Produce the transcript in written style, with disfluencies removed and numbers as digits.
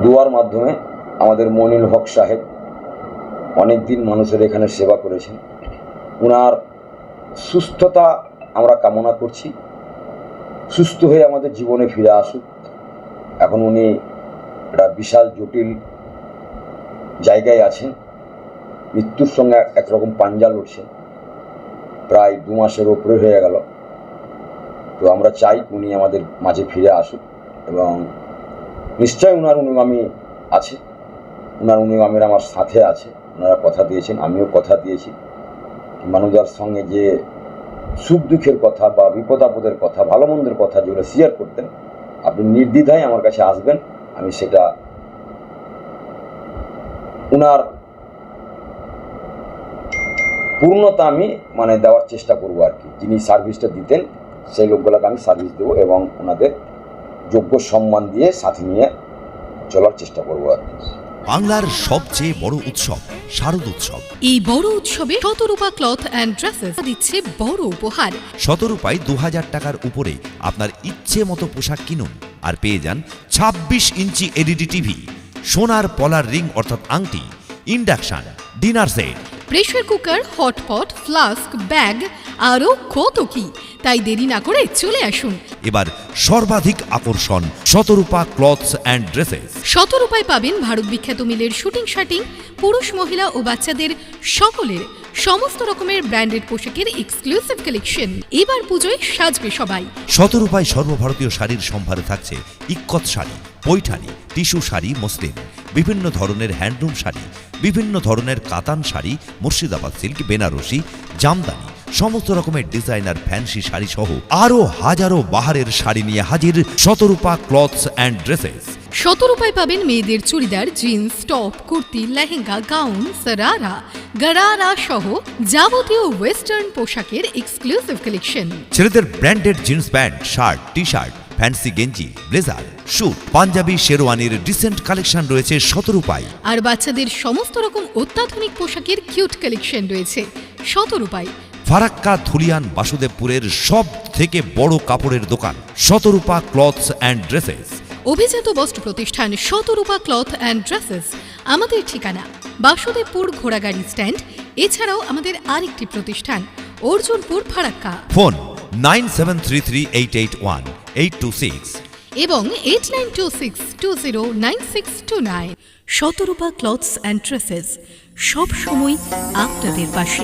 দুয়ার মাধ্যমে আমাদের মনির হক সাহেব অনেক দিন মানুষের এখানে সেবা করেছেন। ওনার সুস্থতা আমরা কামনা করছি, সুস্থ হয়ে আমাদের জীবনে ফিরে আসুক। এখন উনি একটা বিশাল জটিল জায়গায় আছেন, মৃত্যুর সঙ্গে একরকম পাঞ্জা লড়ছেন, প্রায় 2 মাসের ওপরে হয়ে গেল। তো আমরা চাই উনি আমাদের মাঝে ফিরে আসুক এবং নিশ্চয়ই ওনার অনুগামী আছে, ওনার অনুগামীরা আমার সাথে আছে, ওনারা কথা দিয়েছেন, আমিও কথা দিয়েছি। মানুষদের সঙ্গে যে সুখ দুঃখের কথা বা বিপদ আপদের কথা, ভালো মন্দের কথা যেগুলো শেয়ার করতেন, আপনি নির্দ্বিধায় আমার কাছে আসবেন, আমি সেটা ওনার পূর্ণতা আমি দেওয়ার চেষ্টা করব আর কি। যিনি সার্ভিসটা দিতেন সেই লোকগুলোকে আমি সার্ভিস দেবো এবং ওনাদের যোগ্য সম্মান দিয়ে সাথে নিয়ে চলার চেষ্টা করবো আর কি। বাংলার সবচেয়ে বড় উৎসব শারদ উৎসব। এই বড় উৎসবে শতরূপা ক্লথ অ্যান্ড ড্রেসেস দিচ্ছে বড় উপহার। শতরূপায় 2000 টাকার উপরে আপনার ইচ্ছে মতো পোশাক কিনুন আর পেয়ে যান 26 ইঞ্চি এলইডি টিভি, সোনার পলার রিং অর্থাৎ আংটি, induction, dinner set, pressure cooker, hotpot, flask, bag আরও কত কি। তাই দেরি না করে চলে আসুন। এবার সর্বাধিক আকর্ষণ শতরূপা ক্লথস অ্যান্ড ড্রেসেস। শতরূপায় পাবেন ভারত বিখ্যাত মিলের শুটিং শার্টিং, পুরুষ, মহিলা ও বাচ্চাদের সকলের সমস্ত রকমের ব্র্যান্ডেড পোশাকের এক্সক্লুসিভ কালেকশন। এবার পুজোয় সাজবে সবাই। শতরূপায় সর্বভারতীয় শাড়ির সম্ভারে থাকছে ইক্কত শাড়ি, পৈঠানি, টিস্যু শাড়ি, মসলিন, বিভিন্ন ধরনের হ্যান্ডলুম শাড়ি, বিভিন্ন ধরনের কাতান শাড়ি, মুর্শিদাবাদ সিল্ক, বেনারসি, জামদানি, সমস্ত রকমের ডিজাইনার ফ্যান্সি শাড়ি সহ আরো হাজারো বাহারের শাড়ি নিয়ে হাজির শতরূপা ক্লথস অ্যান্ড ড্রেসেস। শতরূপায় পাবেন মেয়েদের churidar, jeans, top, kurti, lehenga, gown, sharara, gharara সহ যাবতীয় ওয়েস্টার্ন পোশাকের এক্সক্লুসিভ কালেকশন। ছেলেদের branded jeans pant, shirt, T shirt, fancy গেঞ্জি, ব্লেজার, স্যুট, পাঞ্জাবি, শেরওয়ানির ডিসেন্ট কালেকশন রয়েছে শতরূপায়। আর বাচ্চাদের সমস্ত রকম অত্যাধুনিক পোশাকের কিউট কালেকশন রয়েছে শতরূপায়। ফারাক্কা, ধুলিয়ান, বাসুদেবপুরের সব থেকে বড় কাপড়ের দোকান শতরূপা ক্লথস অ্যান্ড ড্রেসেস। অভিজাত বস্ত্র প্রতিষ্ঠান শতরূপা ক্লথ অ্যান্ড ড্রেসেস। আমাদের ঠিকানা বাসুদেবপুর ঘোড়াগাড়ি স্ট্যান্ড। এছাড়াও আমাদের আরেকটি প্রতিষ্ঠান অর্জুনপুর, ফারাক্কা। ফোন 9733881826 এবং 8926209629। শতরূপা ক্লথস অ্যান্ড ড্রেসেস সব সময় আপনাদের পাশে।